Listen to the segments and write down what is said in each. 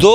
2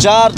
4